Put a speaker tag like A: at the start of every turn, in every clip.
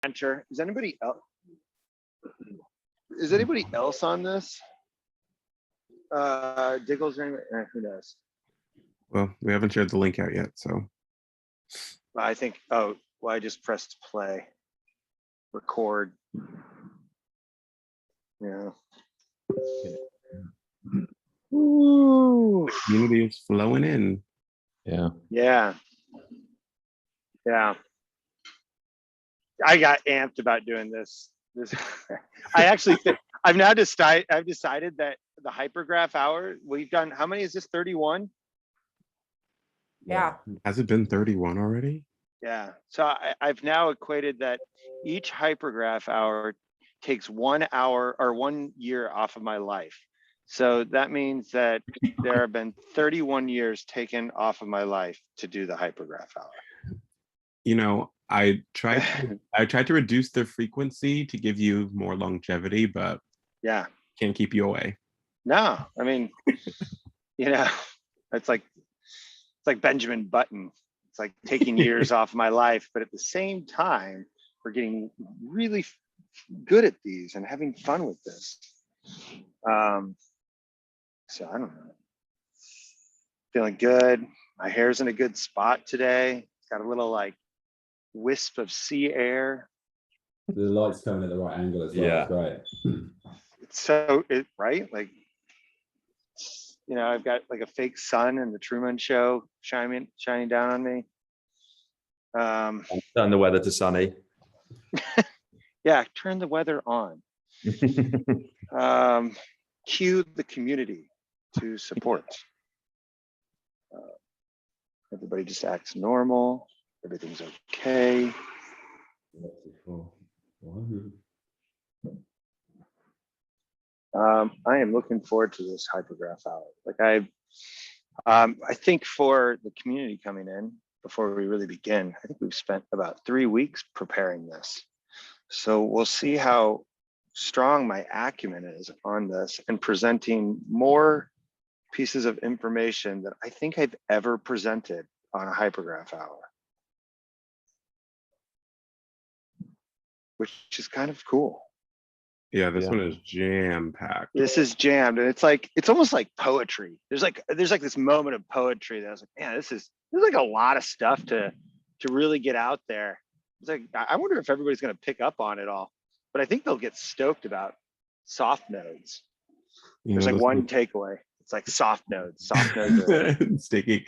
A: enter. Is anybody else? Is anybody else on this? Diggles or anybody? Who knows?
B: Well, we haven't shared the link out yet, so.
A: I think, oh, well, I just pressed play, record. Yeah. Ooh.
B: The community is flowing in.
C: Yeah.
A: Yeah. Yeah. I got amped about doing this. I actually think I've decided that the hypergraph hour we've done, how many is this? 31?
D: Yeah.
B: Has it been 31 already?
A: Yeah. So I've now equated that each hypergraph hour takes 1 hour or 1 year off of my life. So that means that there have been 31 years taken off of my life to do the hypergraph hour.
B: You know, I tried to reduce the frequency to give you more longevity, but
A: yeah,
B: can't keep you away.
A: No, I mean, you know, it's like Benjamin Button. It's like taking years off my life, but at the same time, we're getting really good at these and having fun with this. So I don't know. Feeling good. My hair's in a good spot today. It's got a little like wisp of sea air.
E: The light's coming at the right angle as well.
C: Yeah.
E: It's great.
A: It's so right, like, you know, I've got like a fake sun in the Truman Show shining down on me.
C: Turn the weather to sunny.
A: Yeah, turn the weather on. Cue the community to support. Everybody just acts normal. Everything's okay. I am looking forward to this hypergraph hour. Like I think for the community coming in before we really begin, I think we've spent about 3 weeks preparing this. So we'll see how strong my acumen is on this and presenting more pieces of information that I think I've ever presented on a hypergraph hour, which is kind of cool.
B: Yeah, this one is jam-packed.
A: This is jammed, and it's almost like poetry. There's like this moment of poetry that I was like, man, there's like a lot of stuff to really get out there. It's like, I wonder if everybody's going to pick up on it all, but I think they'll get stoked about soft nodes. There's like one takeaway. It's like soft nodes.
B: Staking.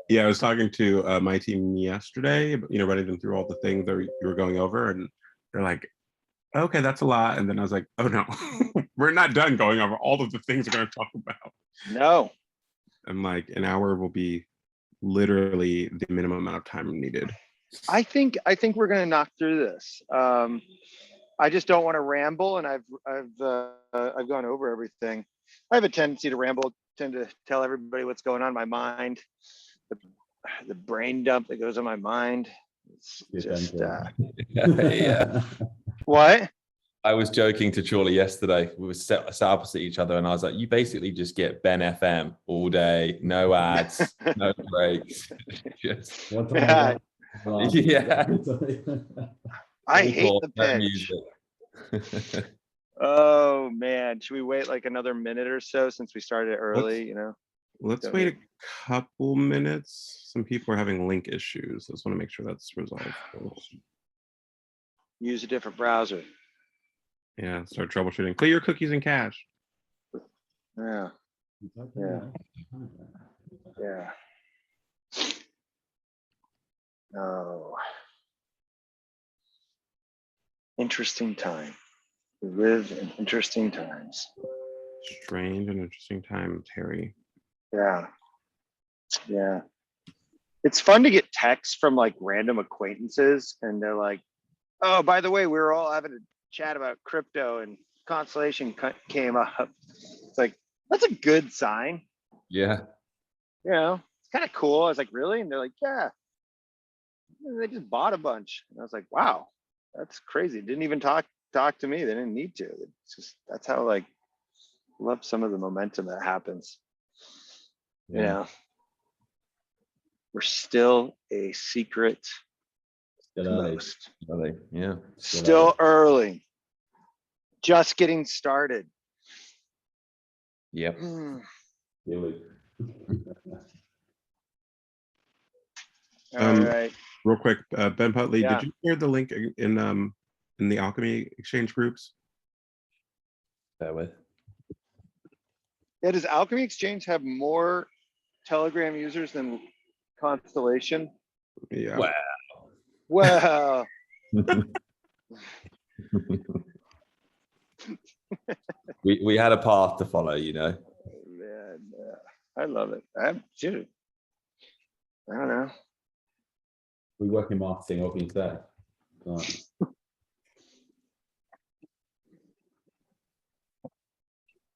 B: Yeah, I was talking to my team yesterday, you know, running them through all the things that you were going over, and they're like, okay, that's a lot. And then I was like, oh no, we're not done going over all of the things we're going to talk about.
A: No.
B: I'm like, an hour will be literally the minimum amount of time needed.
A: I think we're going to knock through this. I just don't want to ramble, and I've gone over everything. I have a tendency to ramble, tend to tell everybody what's going on in my mind, the brain dump that goes on my mind. It's just
C: Yeah.
A: What?
C: I was joking to Chorley yesterday. We were sat opposite each other, and I was like, "You basically just get Ben FM all day, no ads, no breaks." Just,
A: Yeah.
C: yeah.
A: I hate the pitch. Oh man, should we wait like another minute or so since we started early? You know.
B: Let's wait a couple minutes. Some people are having link issues. I just want to make sure that's resolved first.
A: Use a different browser.
B: Yeah, start troubleshooting. Clear your cookies and cache.
A: Yeah. Yeah. Oh. Interesting time. We live in interesting times.
B: Strange and interesting time, Terry.
A: Yeah. Yeah. It's fun to get texts from like random acquaintances, and they're like, oh, by the way, we were all having a chat about crypto and Constellation came up. It's like, that's a good sign.
C: Yeah.
A: You know, it's kind of cool. I was like, really? And they're like, yeah. And they just bought a bunch. And I was like, wow, that's crazy. Didn't even talk to me. They didn't need to. It's just, that's how like, love some of the momentum that happens.
C: Yeah.
A: You know, we're still a secret
E: Still
A: the
E: early.
A: most.
C: Yeah.
A: Still early. Just getting started.
C: Yep.
E: Here we-
A: All right.
B: Real quick, Ben Putley,
A: Yeah.
B: did you share the link in the Alchemy Exchange groups?
C: Bear with.
A: Yeah, does Alkimi Exchange have more Telegram users than Constellation?
B: Yeah.
C: Wow.
A: Wow.
C: we had a path to follow, you know.
A: Man, I love it. Dude, I don't know.
E: We work in marketing, what can you say? Right.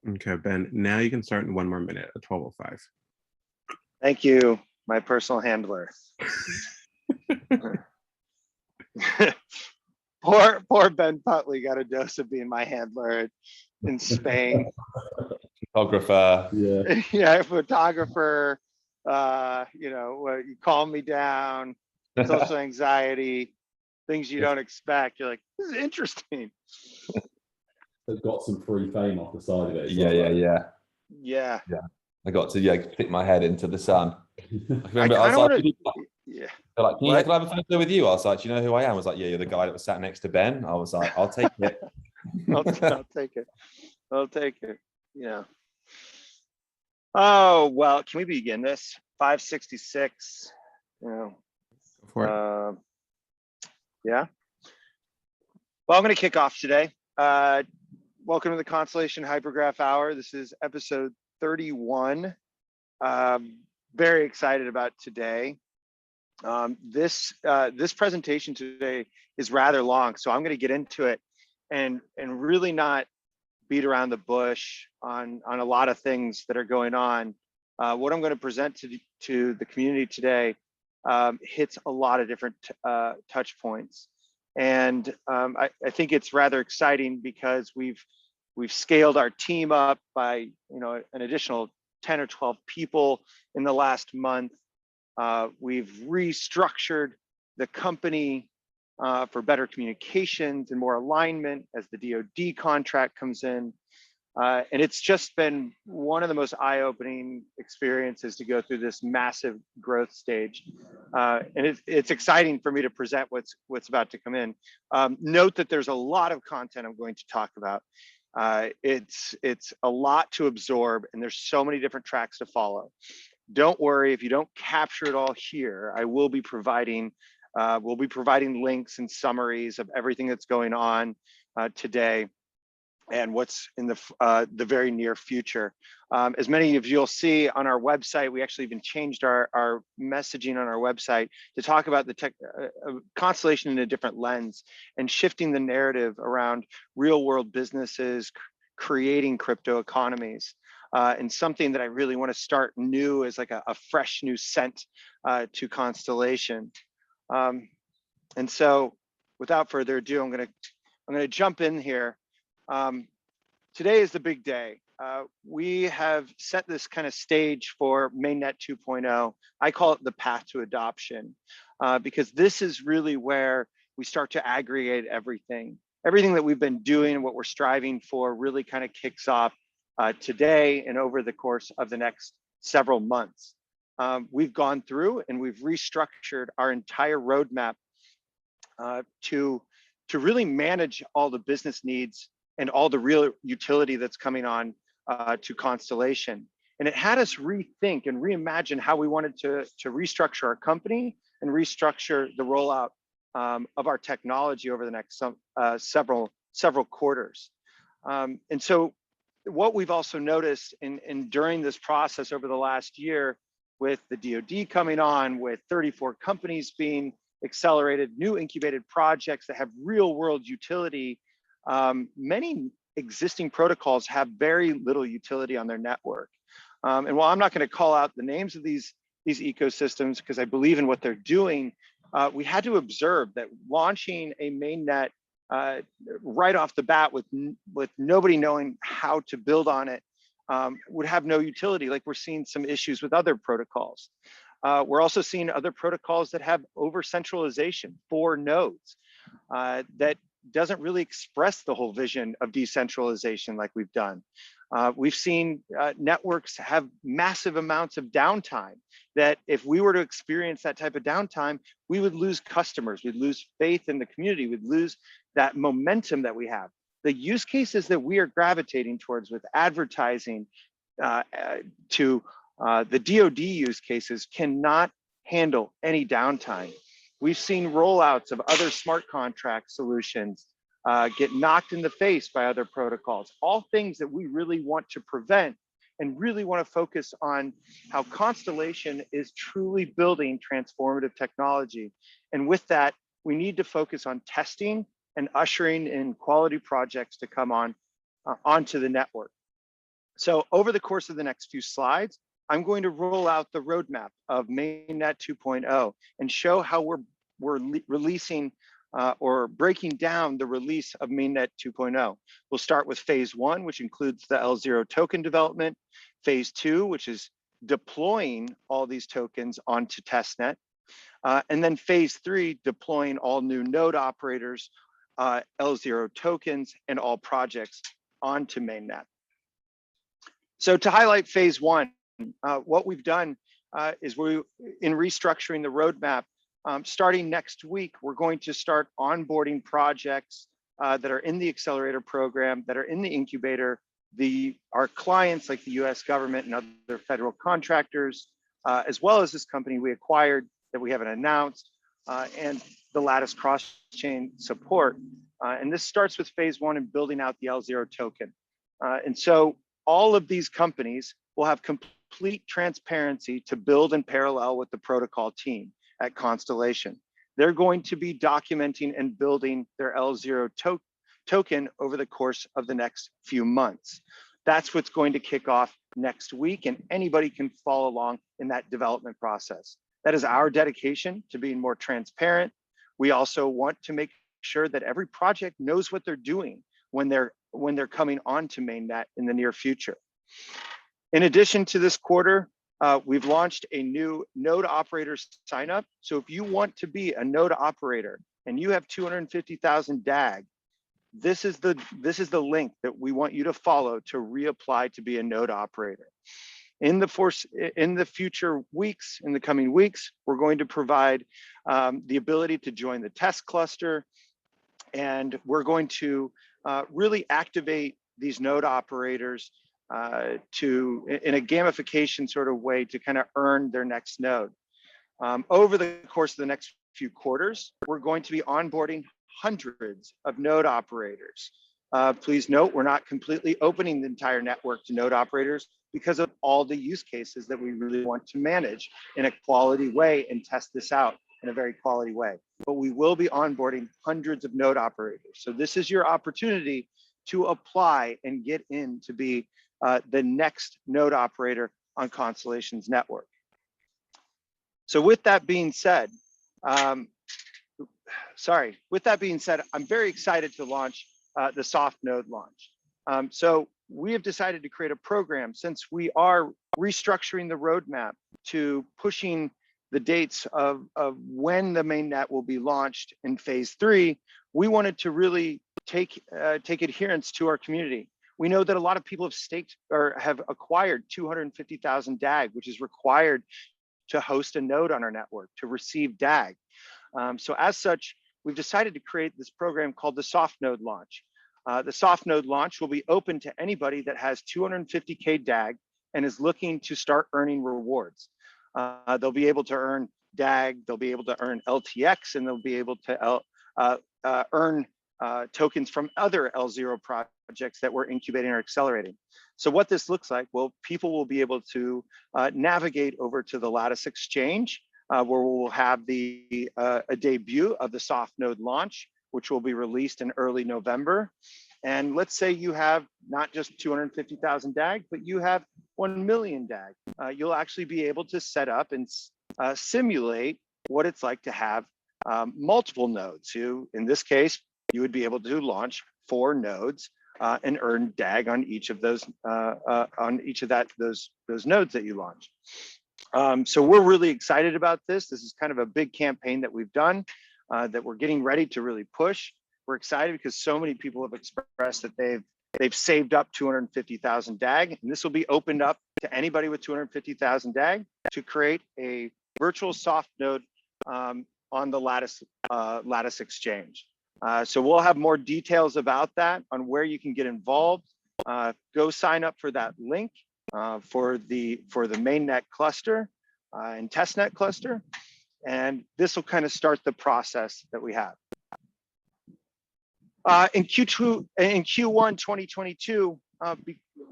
B: Okay, Ben, now you can start in 1 more minute at 12:05.
A: Thank you, my personal handler. poor Ben Putley got a dose of being my handler in Spain.
C: Photographer.
E: Yeah.
A: Yeah, photographer. You calm me down. Social anxiety, things you don't expect. You're like, this is interesting.
E: They've got some free fame off the side of it. as
C: Yeah,
E: well,
C: yeah,
E: right?
A: Yeah.
C: I got to stick my head into the sun. I remember I
A: I
C: was
A: don't
C: like,
A: wanna- Yeah.
C: they're like, can
A: What?
C: I have a photo with you? I was like, do you know who I am? I was like, yeah, you're the guy that was sat next to Ben. I was like, I'll take it.
A: I'll take it. I'll take it. Yeah. Oh, well, can we begin this? 566. You know.
B: Go for it.
A: Yeah. Well, I'm going to kick off today. Welcome to the Constellation Hypergraph Hour. This is episode 31. Very excited about today. This presentation today is rather long, so I'm going to get into it and really not beat around the bush on a lot of things that are going on. What I'm going to present to the community today hits a lot of different touch points, and I think it's rather exciting because we've scaled our team up by an additional 10 or 12 people in the last month. We've restructured the company for better communications and more alignment as the DoD contract comes in. And it's just been one of the most eye-opening experiences to go through this massive growth stage. And it's exciting for me to present what's about to come in. Note that there's a lot of content I'm going to talk about. It's a lot to absorb, and there's so many different tracks to follow. Don't worry if you don't capture it all here. I will be providing links and summaries of everything that's going on today and what's in the very near future. As many of you'll see on our website, we actually even changed our messaging on our website to talk about the Constellation in a different lens and shifting the narrative around real world businesses creating crypto economies. And something that I really want to start new as like a fresh new scent to Constellation. And so without further ado, I'm gonna jump in here. Today is the big day. We have set this kind of stage for Mainnet 2.0. I call it the path to adoption, because this is really where we start to aggregate everything. Everything that we've been doing and what we're striving for really kind of kicks off today and over the course of the next several months. We've gone through and we've restructured our entire roadmap to really manage all the business needs and all the real utility that's coming on to Constellation. And it had us rethink and reimagine how we wanted to restructure our company and restructure the rollout of our technology over the next several quarters. And so what we've also noticed during this process over the last year, with the DoD coming on, with 34 companies being accelerated, new incubated projects that have real world utility, many existing protocols have very little utility on their network. And while I'm not going to call out the names of these ecosystems because I believe in what they're doing, we had to observe that launching a mainnet right off the bat with nobody knowing how to build on it would have no utility. Like we're seeing some issues with other protocols. We're also seeing other protocols that have over centralization for nodes that doesn't really express the whole vision of decentralization like we've done. We've seen networks have massive amounts of downtime that if we were to experience that type of downtime, we would lose customers, we'd lose faith in the community, we'd lose that momentum that we have. The use cases that we are gravitating towards with advertising to the DoD use cases cannot handle any downtime. We've seen rollouts of other smart contract solutions get knocked in the face by other protocols, all things that we really want to prevent and really want to focus on how Constellation is truly building transformative technology. And with that, we need to focus on testing and ushering in quality projects to come on onto the network. So over the course of the next few slides, I'm going to roll out the roadmap of Mainnet 2.0 and show how we're releasing or breaking down the release of Mainnet 2.0. We'll start with phase 1, which includes the L0 token development, phase 2, which is deploying all these tokens onto Testnet, and then phase 3, deploying all new node operators, L0 tokens, and all projects onto Mainnet. So to highlight phase 1, what we've done is in restructuring the roadmap, starting next week, we're going to start onboarding projects that are in the accelerator program, that are in the incubator, our clients like the US government and other federal contractors, as well as this company we acquired that we haven't announced, and the Lattice Cross-Chain support. And this starts with phase 1 and building out the L0 token. And so all of these companies will have complete transparency to build in parallel with the protocol team at Constellation. They're going to be documenting and building their L0 token over the course of the next few months. That's what's going to kick off next week, and anybody can follow along in that development process. That is our dedication to being more transparent. We also want to make sure that every project knows what they're doing when they're coming onto Mainnet in the near future. In addition to this quarter, we've launched a new node operator sign up. So if you want to be a node operator and you have 250,000 DAG, this is the link that we want you to follow to reapply to be a node operator. In the future weeks, in the coming weeks, we're going to provide the ability to join the test cluster, and we're going to really activate these node operators in a gamification sort of way to kind of earn their next node. Over the course of the next few quarters, we're going to be onboarding hundreds of node operators. Please note, we're not completely opening the entire network to node operators because of all the use cases that we really want to manage in a quality way and test this out in a very quality way. But we will be onboarding hundreds of node operators. So this is your opportunity to apply and get in to be the next node operator on Constellation's network. So with that being said, I'm very excited to launch the soft node launch. So we have decided to create a program, since we are restructuring the roadmap to pushing the dates of when the mainnet will be launched in phase 3. We wanted to really take adherence to our community. We know that a lot of people have staked or have acquired 250,000 DAG, which is required to host a node on our network, to receive DAG. So as such, we've decided to create this program called the soft node launch. The soft node launch will be open to anybody that has 250K DAG and is looking to start earning rewards. They'll be able to earn DAG, they'll be able to earn LTX, and they'll be able to earn tokens from other L0 projects that we're incubating or accelerating. So what this looks like, well, people will be able to navigate over to the Lattice Exchange, where we'll have a debut of the soft node launch, which will be released in early November. And let's say you have not just 250,000 DAG, but you have 1 million DAG. You'll actually be able to set up and simulate what it's like to have multiple nodes. In this case, you would be able to launch 4 nodes and earn DAG on each of those those nodes that you launch. So we're really excited about this. This is kind of a big campaign that we've done, that we're getting ready to really push. We're excited because so many people have expressed that they've saved up 250,000 DAG, and this will be opened up to anybody with 250,000 DAG to create a virtual soft node on the Lattice Exchange. So we'll have more details about that on where you can get involved. Go sign up for that link for the Mainnet cluster and Testnet cluster, and this will kind of start the process that we have. In Q1 2022,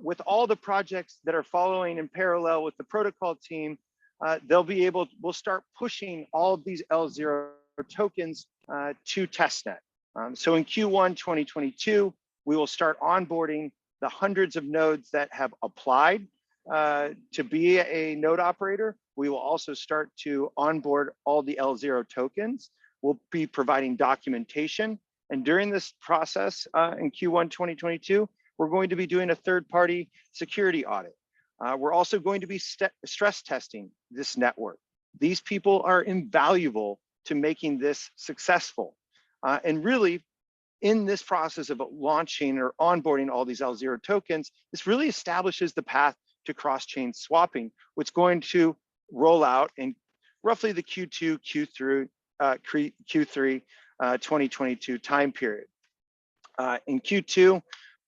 A: with all the projects that are following in parallel with the protocol team, we'll start pushing all of these L0 tokens to Testnet. So in Q1 2022, we will start onboarding the hundreds of nodes that have applied to be a node operator. We will also start to onboard all the L0 tokens. We'll be providing documentation. And during this process in Q1 2022, we're going to be doing a third-party security audit. We're also going to be stress testing this network. These people are invaluable to making this successful. And really, in this process of launching or onboarding all these L0 tokens, this really establishes the path to cross-chain swapping, which is going to roll out in roughly the Q2, Q3 2022 time period. In Q2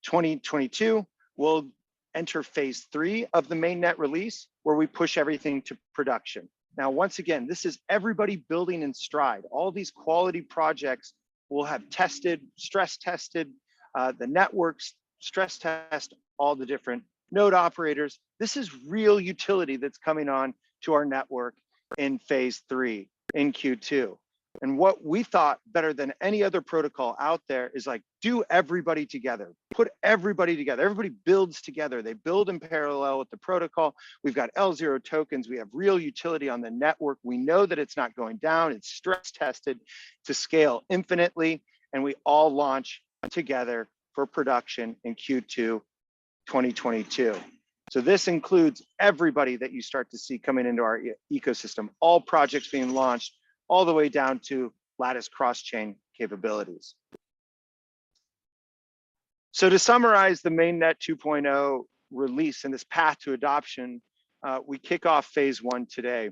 A: 2022, we'll enter phase 3 of the mainnet release, where we push everything to production. Now, once again, this is everybody building in stride. All these quality projects will have tested, stress tested, the networks, stress test all the different node operators. This is real utility that's coming on to our network in phase 3 in Q2. And what we thought better than any other protocol out there is like, do everybody together, put everybody together. Everybody builds together. They build in parallel with the protocol. We've got L0 tokens. We have real utility on the network. We know that it's not going down. It's stress tested to scale infinitely. And we all launch together for production in Q2 2022. So this includes everybody that you start to see coming into our ecosystem, all projects being launched, all the way down to Lattice Cross-Chain capabilities. So to summarize the Mainnet 2.0 release and this path to adoption, we kick off phase 1 today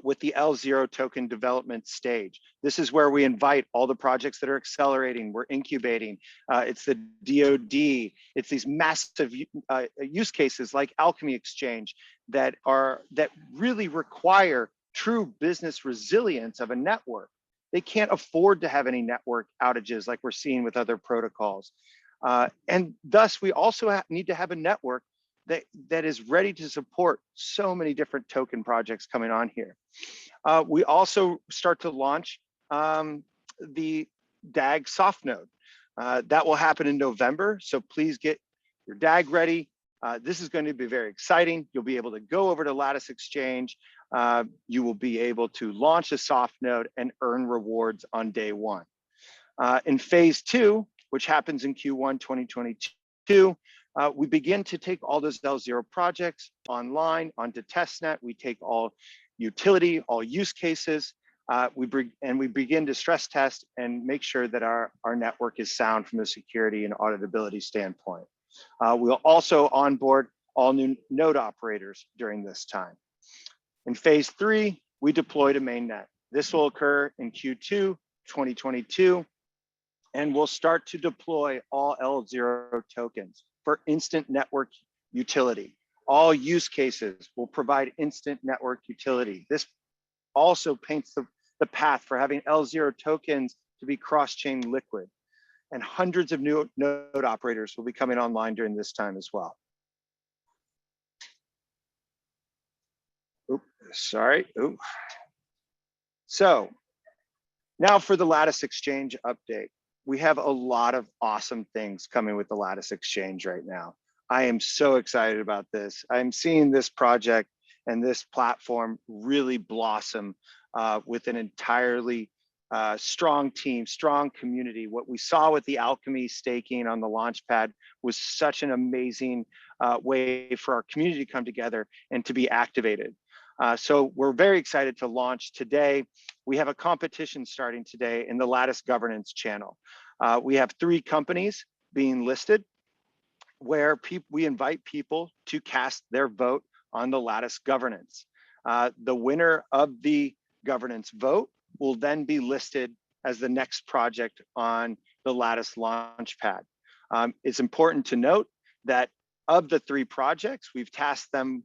A: with the L0 token development stage. This is where we invite all the projects that are accelerating, we're incubating. It's the DoD, it's these massive use cases like Alkimi Exchange that really require true business resilience of a network. They can't afford to have any network outages like we're seeing with other protocols. And thus, we also need to have a network that is ready to support so many different token projects coming on here. We also start to launch the DAG soft node. That will happen in November, so please get your DAG ready. This is going to be very exciting. You'll be able to go over to Lattice Exchange. You will be able to launch a soft node and earn rewards on day 1. In phase 2, which happens in Q1 2022, we begin to take all those L0 projects online onto Testnet. We take all utility, all use cases, we begin to stress test and make sure that our network is sound from a security and auditability standpoint. We'll also onboard all new node operators during this time. In phase 3, we deploy to mainnet. This will occur in Q2 2022, and we'll start to deploy all L0 tokens for instant network utility. All use cases will provide instant network utility. This also paints the path for having L0 tokens to be cross-chain liquid. And hundreds of new node operators will be coming online during this time as well. So now for the Lattice Exchange update. We have a lot of awesome things coming with the Lattice Exchange right now. I am so excited about this. I'm seeing this project and this platform really blossom with an entirely strong team, strong community. What we saw with the Alchemy staking on the launchpad was such an amazing way for our community to come together and to be activated. So we're very excited to launch today. We have a competition starting today in the Lattice governance channel. We have 3 companies being listed where we invite people to cast their vote on the Lattice governance. The winner of the governance vote will then be listed as the next project on the Lattice Launchpad. It's important to note that of the 3 projects, we've tasked them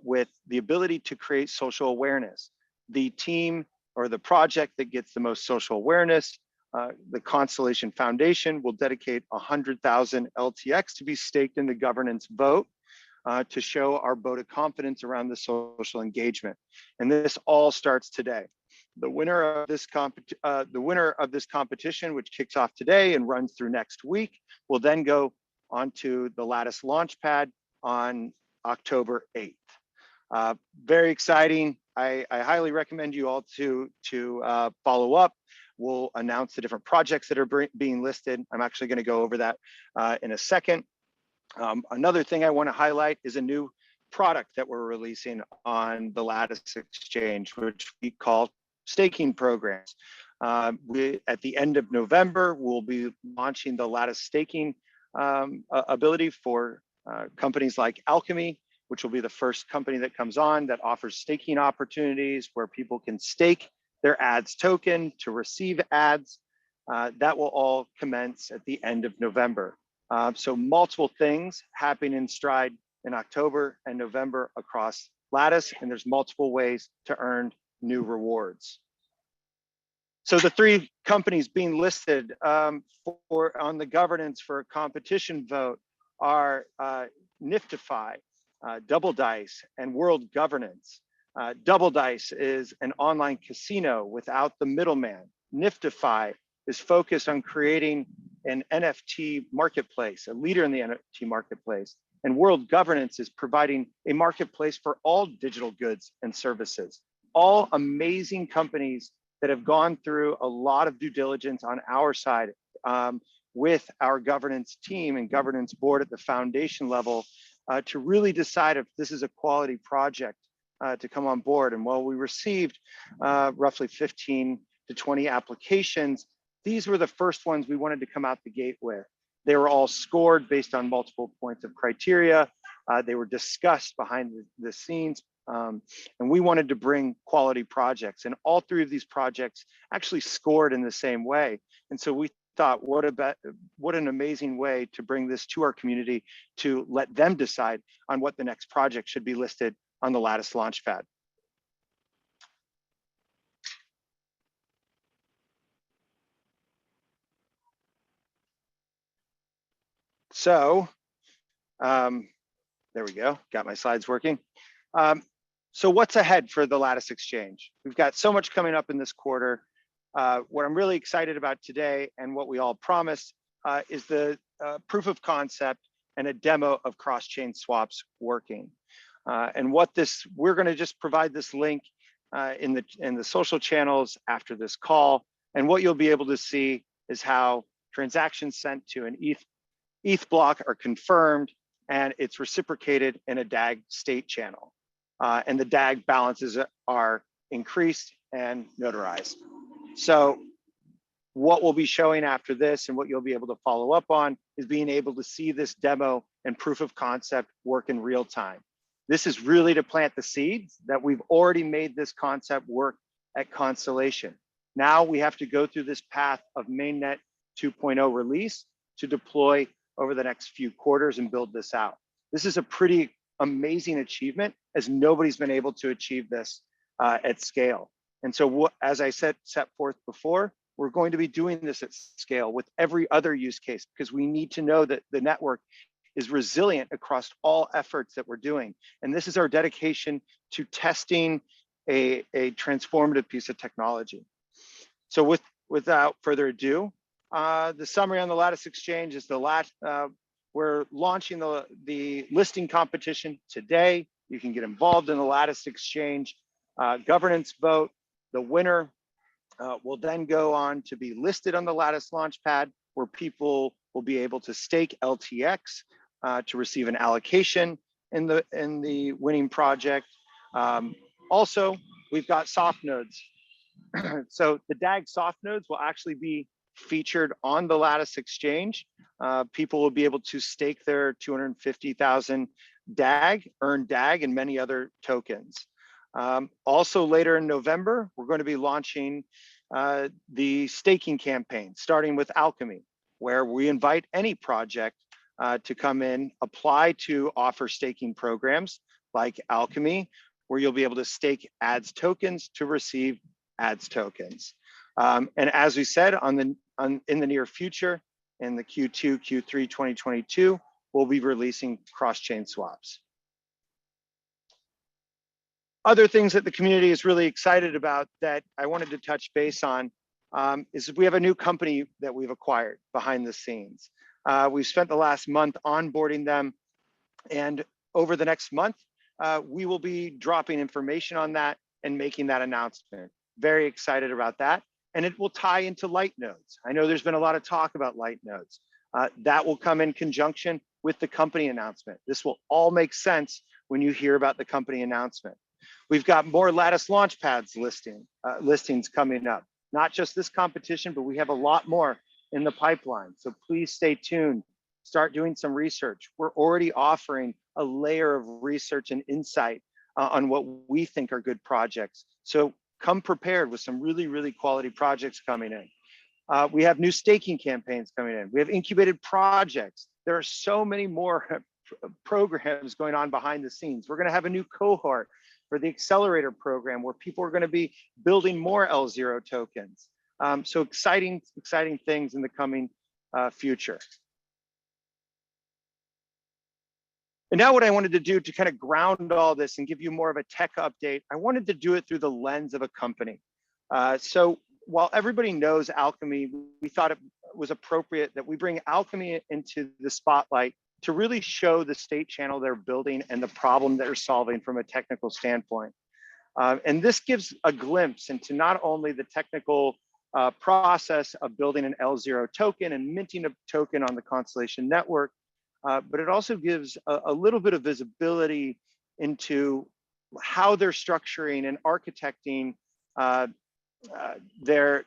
A: with the ability to create social awareness. The team or the project that gets the most social awareness, the Constellation Foundation will dedicate 100,000 LTX to be staked in the governance vote to show our vote of confidence around the social engagement. And this all starts today. The winner of this competition, which kicks off today and runs through next week, will then go onto the Lattice Launchpad on October 8th. Very exciting. I highly recommend you all to follow up. We'll announce the different projects that are being listed. I'm actually going to go over that in a second. Another thing I want to highlight is a new product that we're releasing on the Lattice Exchange, which we call staking programs. At the end of November, we'll be launching the Lattice staking ability for companies like Alchemy, which will be the first company that comes on that offers staking opportunities where people can stake their ads token to receive ads. That will all commence at the end of November. So multiple things happening in stride in October and November across Lattice, and there's multiple ways to earn new rewards. So the 3 companies being listed on the governance for a competition vote are Niftify, Double Dice, and World Governance. Double Dice is an online casino without the middleman. Niftify is focused on creating an NFT marketplace, a leader in the NFT marketplace. And World Governance is providing a marketplace for all digital goods and services. All amazing companies that have gone through a lot of due diligence on our side with our governance team and governance board at the foundation level to really decide if this is a quality project to come on board. And while we received roughly 15 to 20 applications, these were the first ones we wanted to come out the gate with. They were all scored based on multiple points of criteria. They were discussed behind the scenes. And we wanted to bring quality projects. And all 3 of these projects actually scored in the same way. And so we thought, what an amazing way to bring this to our community to let them decide on what the next project should be listed on the Lattice Launchpad. So there we go, got my slides working. So what's ahead for the Lattice Exchange? We've got so much coming up in this quarter. What I'm really excited about today and what we all promised is the proof of concept and a demo of cross-chain swaps working. And we're going to just provide this link in the social channels after this call. And what you'll be able to see is how transactions sent to an ETH block are confirmed, and it's reciprocated in a DAG state channel. And the DAG balances are increased and notarized. So what we'll be showing after this and what you'll be able to follow up on is being able to see this demo and proof of concept work in real time. This is really to plant the seeds that we've already made this concept work at Constellation. Now we have to go through this path of Mainnet 2.0 release to deploy over the next few quarters and build this out. This is a pretty amazing achievement, as nobody's been able to achieve this at scale. And so as I set forth before, we're going to be doing this at scale with every other use case, because we need to know that the network is resilient across all efforts that we're doing. And this is our dedication to testing a transformative piece of technology. So without further ado, the summary on the Lattice Exchange is we're launching the listing competition today. You can get involved in the Lattice Exchange governance vote. The winner will then go on to be listed on the Lattice Launchpad, where people will be able to stake LTX to receive an allocation in the winning project. Also, we've got soft nodes. So the DAG soft nodes will actually be featured on the Lattice Exchange. People will be able to stake their 250,000 DAG, earn DAG, and many other tokens. Also later in November, we're going to be launching the staking campaign, starting with Alchemy, where we invite any project to come in, apply to offer staking programs like Alchemy, where you'll be able to stake ads tokens to receive ads tokens. And as we said, in the near future, in the Q2, Q3 2022, we'll be releasing cross-chain swaps. Other things that the community is really excited about that I wanted to touch base on is we have a new company that we've acquired behind the scenes. We've spent the last month onboarding them, and over the next month, we will be dropping information on that and making that announcement. Very excited about that. And it will tie into light nodes. I know there's been a lot of talk about light nodes. That will come in conjunction with the company announcement. This will all make sense when you hear about the company announcement. We've got more Lattice Launchpads listings coming up. Not just this competition, but we have a lot more in the pipeline. So please stay tuned. Start doing some research. We're already offering a layer of research and insight on what we think are good projects. So come prepared with some really, really quality projects coming in. We have new staking campaigns coming in. We have incubated projects. There are so many more programs going on behind the scenes. We're going to have a new cohort for the accelerator program where people are going to be building more L0 tokens. So exciting things in the coming future. And now what I wanted to do to kind of ground all this and give you more of a tech update, I wanted to do it through the lens of a company. So while everybody knows Alchemy, we thought it was appropriate that we bring Alchemy into the spotlight to really show the state channel they're building and the problem they're solving from a technical standpoint. And this gives a glimpse into not only the technical process of building an L0 token and minting a token on the Constellation network, but it also gives a little bit of visibility into how they're structuring and architecting their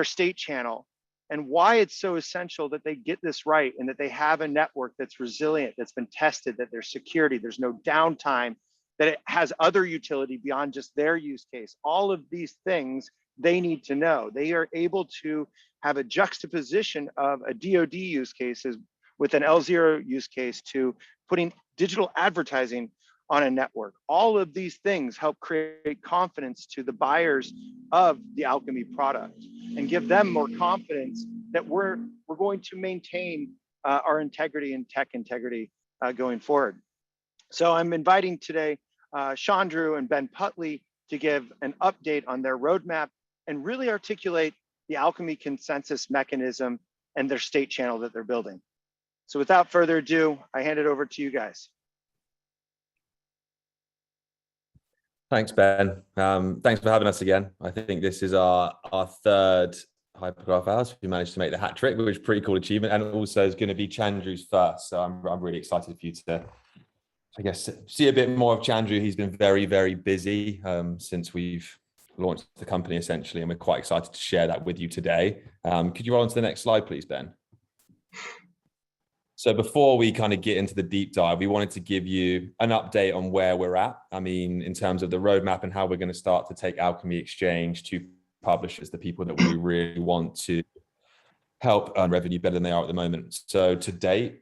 A: state channel, and why it's so essential that they get this right and that they have a network that's resilient, that's been tested, that there's security, there's no downtime, that it has other utility beyond just their use case. All of these things they need to know. They are able to have a juxtaposition of a DoD use cases with an L0 use case to putting digital advertising on a network. All of these things help create confidence to the buyers of the Alchemy product and give them more confidence that we're going to maintain our integrity and tech integrity going forward. So I'm inviting today Chandru and Ben Putley to give an update on their roadmap and really articulate the Alchemy consensus mechanism and their state channel that they're building. So without further ado, I hand it over to you guys.
C: Thanks, Ben. Thanks for having us again. I think this is our third Hypergraph hours. We managed to make the hat trick, which is a pretty cool achievement, and also is going to be Chandru's first. So I'm really excited for you to, I guess, see a bit more of Chandru. He's been very, very busy since we've launched the company essentially, and we're quite excited to share that with you today. Could you roll on to the next slide, please, Ben? So before we kind of get into the deep dive, we wanted to give you an update on where we're at. I mean, in terms of the roadmap and how we're going to start to take Alkimi Exchange to publishers, the people that we really want to help earn revenue better than they are at the moment. So to date,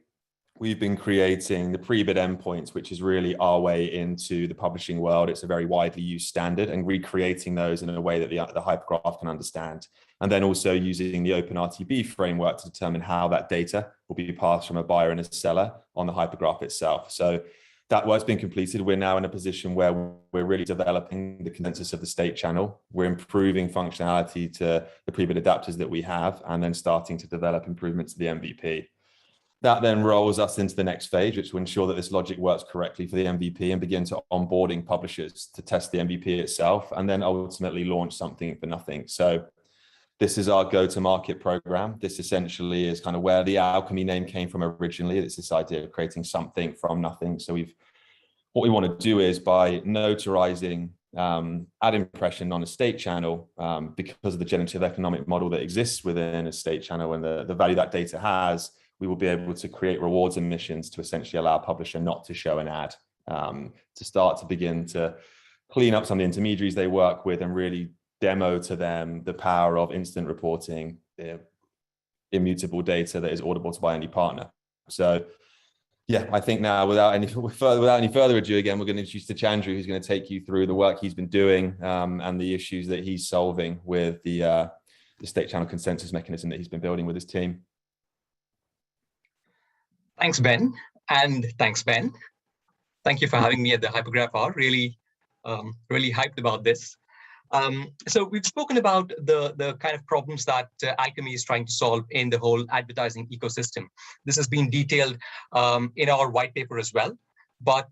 C: we've been creating the pre-bid endpoints, which is really our way into the publishing world. It's a very widely used standard, and recreating those in a way that the Hypergraph can understand. And then also using the OpenRTB framework to determine how that data will be passed from a buyer and a seller on the Hypergraph itself. So that work's been completed. We're now in a position where we're really developing the consensus of the state channel. We're improving functionality to the pre-bid adapters that we have, and then starting to develop improvements to the MVP. That then rolls us into the next phase, which will ensure that this logic works correctly for the MVP and begin to onboarding publishers to test the MVP itself, and then ultimately launch something for nothing. So this is our go-to-market program. This essentially is kind of where the Alchemy name came from originally. It's this idea of creating something from nothing. So what we want to do is, by notarizing ad impression on a state channel, because of the generative economic model that exists within a state channel and the value that data has, we will be able to create rewards and missions to essentially allow a publisher not to show an ad, to start to begin to clean up some of the intermediaries they work with and really demo to them the power of instant reporting, immutable data that is audible by any partner. So yeah, I think now without any further ado, again, we're going to introduce Chandru, who's going to take you through the work he's been doing, and the issues that he's solving with the state channel consensus mechanism that he's been building with his team.
F: Thanks, Ben. And thanks, Ben. Thank you for having me at the Hypergraph Hour. Really, really hyped about this. So we've spoken about the kind of problems that Alchemy is trying to solve in the whole advertising ecosystem. This has been detailed in our white paper as well. But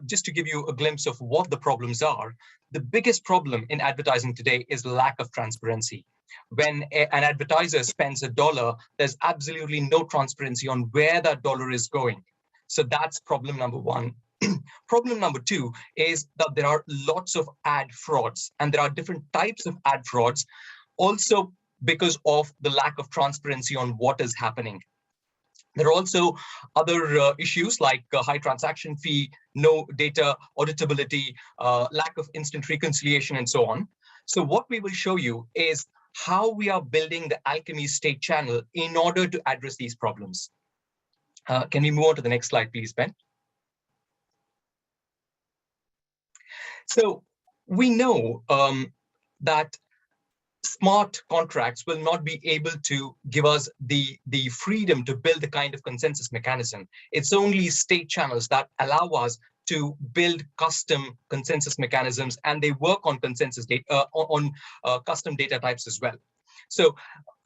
F: just to give you a glimpse of what the problems are, the biggest problem in advertising today is lack of transparency. When an advertiser spends $1, there's absolutely no transparency on where that dollar is going. So that's problem number one. Problem number two is that there are lots of ad frauds, and there are different types of ad frauds also because of the lack of transparency on what is happening. There are also other issues like high transaction fee, no data auditability, lack of instant reconciliation, and so on. So what we will show you is how we are building the Alchemy state channel in order to address these problems. Can we move on to the next slide, please, Ben? So we know that smart contracts will not be able to give us the freedom to build the kind of consensus mechanism. It's only state channels that allow us to build custom consensus mechanisms, and they work on consensus data custom data types as well. So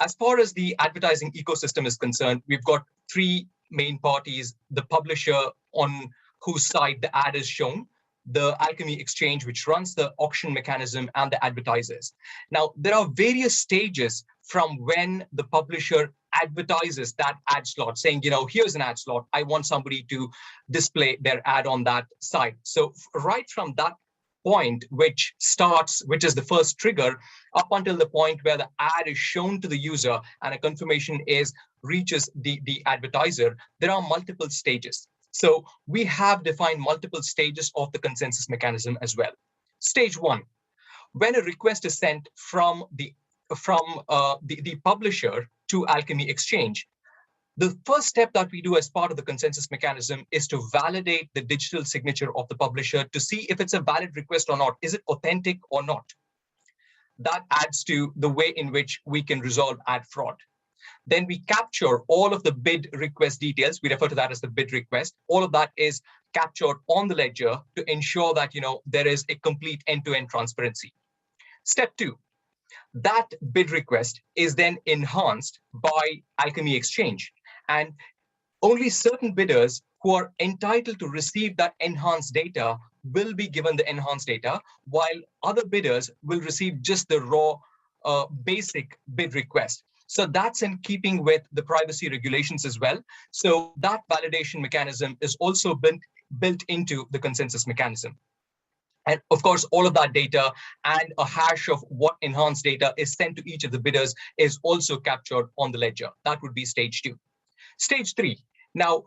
F: as far as the advertising ecosystem is concerned, we've got three main parties: the publisher on whose side the ad is shown, the Alkimi Exchange, which runs the auction mechanism, and the advertisers. Now, there are various stages from when the publisher advertises that ad slot, saying, here's an ad slot, I want somebody to display their ad on that site. So right from that point, which is the first trigger, up until the point where the ad is shown to the user and a confirmation reaches the advertiser, there are multiple stages. So we have defined multiple stages of the consensus mechanism as well. Stage one, when a request is sent from the publisher to Alkimi Exchange, the first step that we do as part of the consensus mechanism is to validate the digital signature of the publisher to see if it's a valid request or not. Is it authentic or not? That adds to the way in which we can resolve ad fraud. Then we capture all of the bid request details. We refer to that as the bid request. All of that is captured on the ledger to ensure that there is a complete end-to-end transparency. Step two, that bid request is then enhanced by Alkimi Exchange, and only certain bidders who are entitled to receive that enhanced data will be given the enhanced data, while other bidders will receive just the raw basic bid request. So that's in keeping with the privacy regulations as well. So that validation mechanism is also built into the consensus mechanism. And of course, all of that data and a hash of what enhanced data is sent to each of the bidders is also captured on the ledger. That would be stage two. Stage three. Now,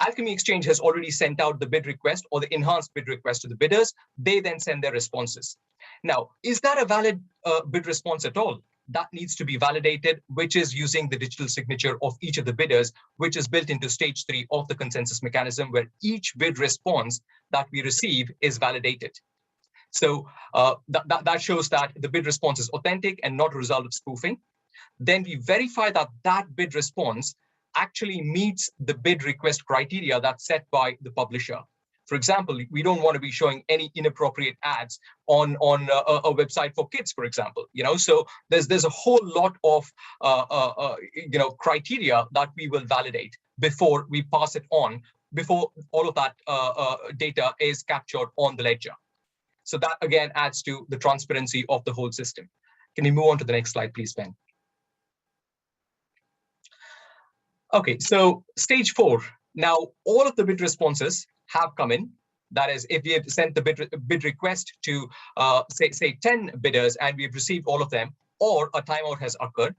F: Alkimi Exchange has already sent out the bid request or the enhanced bid request to the bidders. They then send their responses. Now, is that a valid bid response at all? That needs to be validated, which is using the digital signature of each of the bidders, which is built into stage three of the consensus mechanism, where each bid response that we receive is validated. So that shows that the bid response is authentic and not a result of spoofing. Then we verify that that bid response actually meets the bid request criteria that's set by the publisher. For example, we don't want to be showing any inappropriate ads on a website for kids, for example. So there's a whole lot of criteria that we will validate before we pass it on, before all of that data is captured on the ledger. So that again adds to the transparency of the whole system. Can we move on to the next slide, please, Ben? Okay, so stage four. Now, all of the bid responses have come in. That is, if we have sent the bid request to say 10 bidders and we've received all of them, or a timeout has occurred,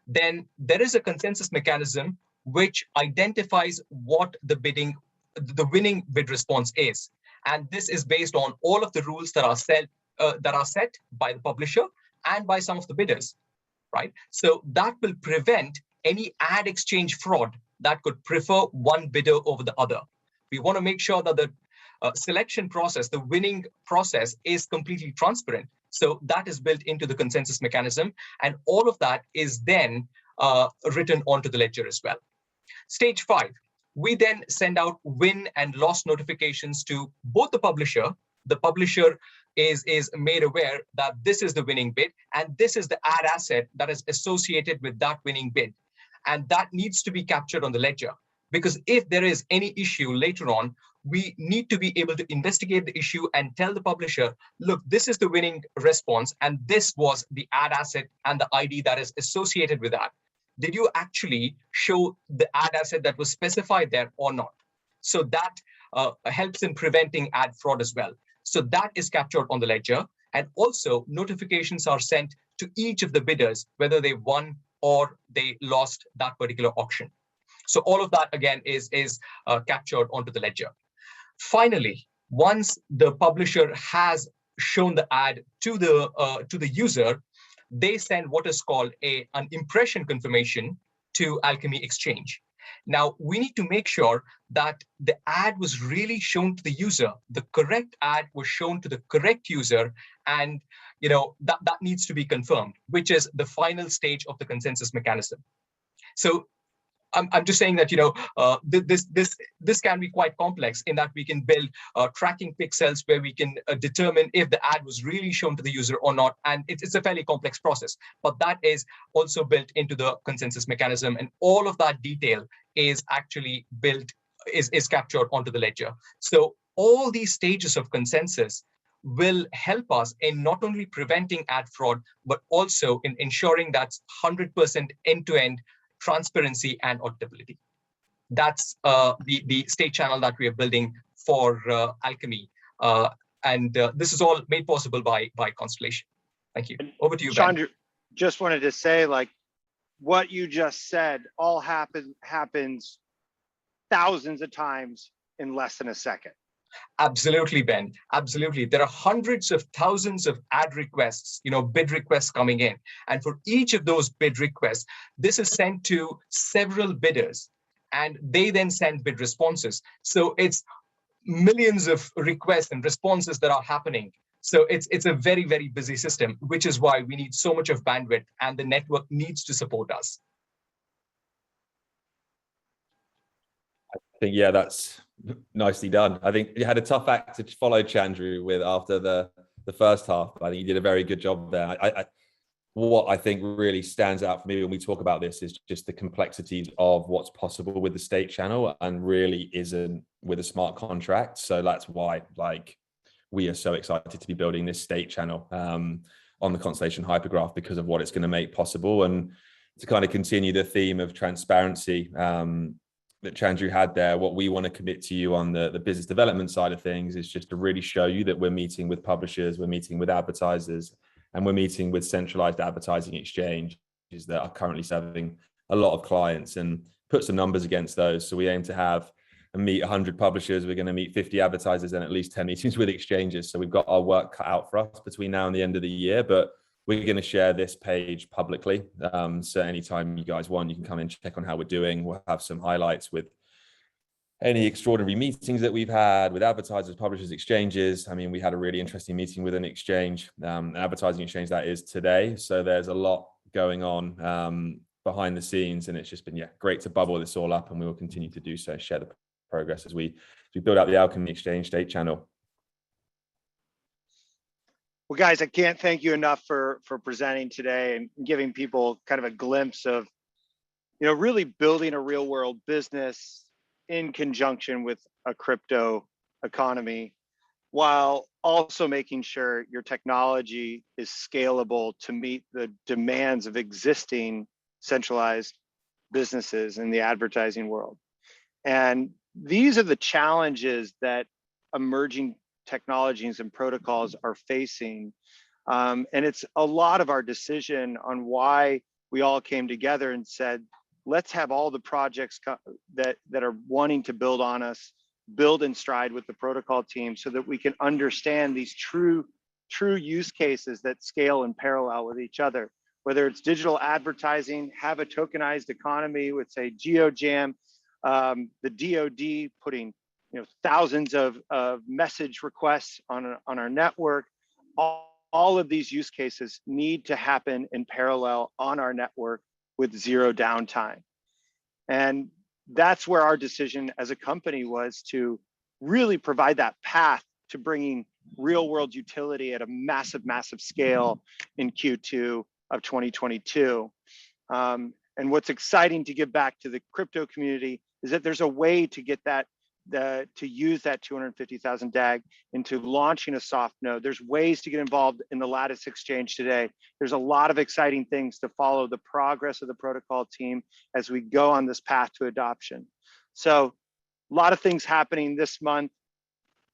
F: then there is a consensus mechanism which identifies what the winning bid response is. And this is based on all of the rules that are set by the publisher and by some of the bidders, right? So that will prevent any ad exchange fraud that could prefer one bidder over the other. We want to make sure that the selection process, the winning process, is completely transparent. So that is built into the consensus mechanism, and all of that is then written onto the ledger as well. Stage 5, we then send out win and loss notifications to both the publisher. The publisher is made aware that this is the winning bid, and this is the ad asset that is associated with that winning bid. And that needs to be captured on the ledger, because if there is any issue later on, we need to be able to investigate the issue and tell the publisher, look, this is the winning response, and this was the ad asset and the ID that is associated with that. Did you actually show the ad asset that was specified there or not? So that helps in preventing ad fraud as well. So that is captured on the ledger. And also notifications are sent to each of the bidders, whether they won or they lost that particular auction. So all of that, again, is captured onto the ledger. Finally, once the publisher has shown the ad to the user, they send what is called an impression confirmation to Alkimi Exchange. Now, we need to make sure that the ad was really shown to the user. The correct ad was shown to the correct user, and that needs to be confirmed, which is the final stage of the consensus mechanism. So I'm just saying that this can be quite complex in that we can build tracking pixels where we can determine if the ad was really shown to the user or not, and it's a fairly complex process. But that is also built into the consensus mechanism, and all of that detail is actually is captured onto the ledger. So all these stages of consensus will help us in not only preventing ad fraud, but also in ensuring that's 100% end-to-end transparency and auditability. That's the state channel that we are building for Alchemy. And this is all made possible by Constellation. Thank you. Over to you, Ben.
A: Chandra, just wanted to say, like, what you just said all happens thousands of times in less than a second.
F: Absolutely, Ben. Absolutely. There are hundreds of thousands of ad requests, bid requests coming in. And for each of those bid requests, this is sent to several bidders, and they then send bid responses. So it's millions of requests and responses that are happening. So it's a very, very busy system, which is why we need so much of bandwidth, and the network needs to support us.
C: I think, yeah, that's nicely done. I think you had a tough act to follow, Chandru, with after the first half. I think you did a very good job there. What I think really stands out for me when we talk about this is just the complexities of what's possible with the state channel and really isn't with a smart contract. So that's why, we are so excited to be building this state channel on the Constellation Hypergraph, because of what it's going to make possible. And to kind of continue the theme of transparency that Chandru had there, what we want to commit to you on the business development side of things is just to really show you that we're meeting with publishers, we're meeting with advertisers, and we're meeting with centralized advertising exchanges that are currently serving a lot of clients, and put some numbers against those. So we aim to have and meet 100 publishers. We're going to meet 50 advertisers and at least 10 meetings with exchanges. So we've got our work cut out for us between now and the end of the year, but we're going to share this page publicly. So anytime you guys want, you can come and check on how we're doing. We'll have some highlights with any extraordinary meetings that we've had with advertisers, publishers, exchanges. I mean, we had a really interesting meeting with an exchange, an advertising exchange that is today. So there's a lot going on behind the scenes, and it's just been, great to bubble this all up, and we will continue to do so, share the progress as we build out the Alchemy Exchange state channel.
A: Well, guys, I can't thank you enough for presenting today and giving people kind of a glimpse of, really building a real world business in conjunction with a crypto economy, while also making sure your technology is scalable to meet the demands of existing centralized businesses in the advertising world. And these are the challenges that emerging technologies and protocols are facing. And it's a lot of our decision on why we all came together and said, let's have all the projects that are wanting to build on us, build in stride with the protocol team so that we can understand these true use cases that scale in parallel with each other. Whether it's digital advertising, have a tokenized economy with, say, GeoJam, the DoD putting thousands of message requests on our network. All of these use cases need to happen in parallel on our network with zero downtime. And that's where our decision as a company was to really provide that path to bringing real world utility at a massive scale in Q2 of 2022. And what's exciting to give back to the crypto community is that there's a way to get that, to use that 250,000 DAG into launching a soft node. There's ways to get involved in the Lattice Exchange today. There's a lot of exciting things to follow the progress of the protocol team as we go on this path to adoption. So a lot of things happening this month.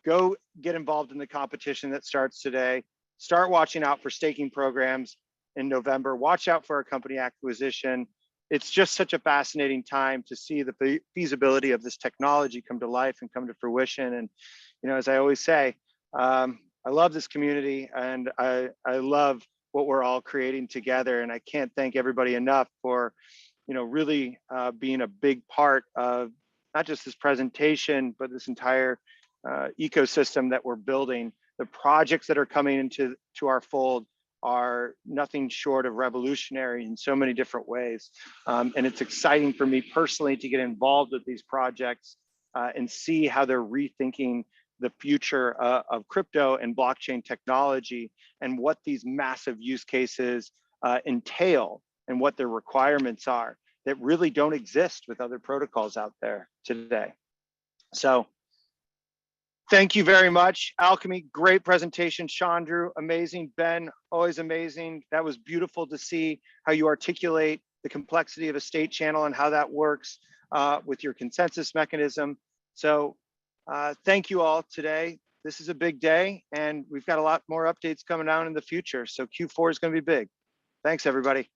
A: Go get involved in the competition that starts today. Start watching out for staking programs in November. Watch out for our company acquisition. It's just such a fascinating time to see the feasibility of this technology come to life and come to fruition. And, as I always say, I love this community and I love what we're all creating together. And I can't thank everybody enough for, really being a big part of not just this presentation, but this entire ecosystem that we're building. The projects that are coming into our fold are nothing short of revolutionary in so many different ways. And it's exciting for me personally to get involved with these projects and see how they're rethinking the future of crypto and blockchain technology and what these massive use cases entail and what their requirements are that really don't exist with other protocols out there today. So thank you very much. Alchemy, great presentation. Chandru, amazing. Ben, always amazing. That was beautiful to see how you articulate the complexity of a state channel and how that works with your consensus mechanism. So thank you all today. This is a big day and we've got a lot more updates coming out in the future. So Q4 is going to be big. Thanks, everybody.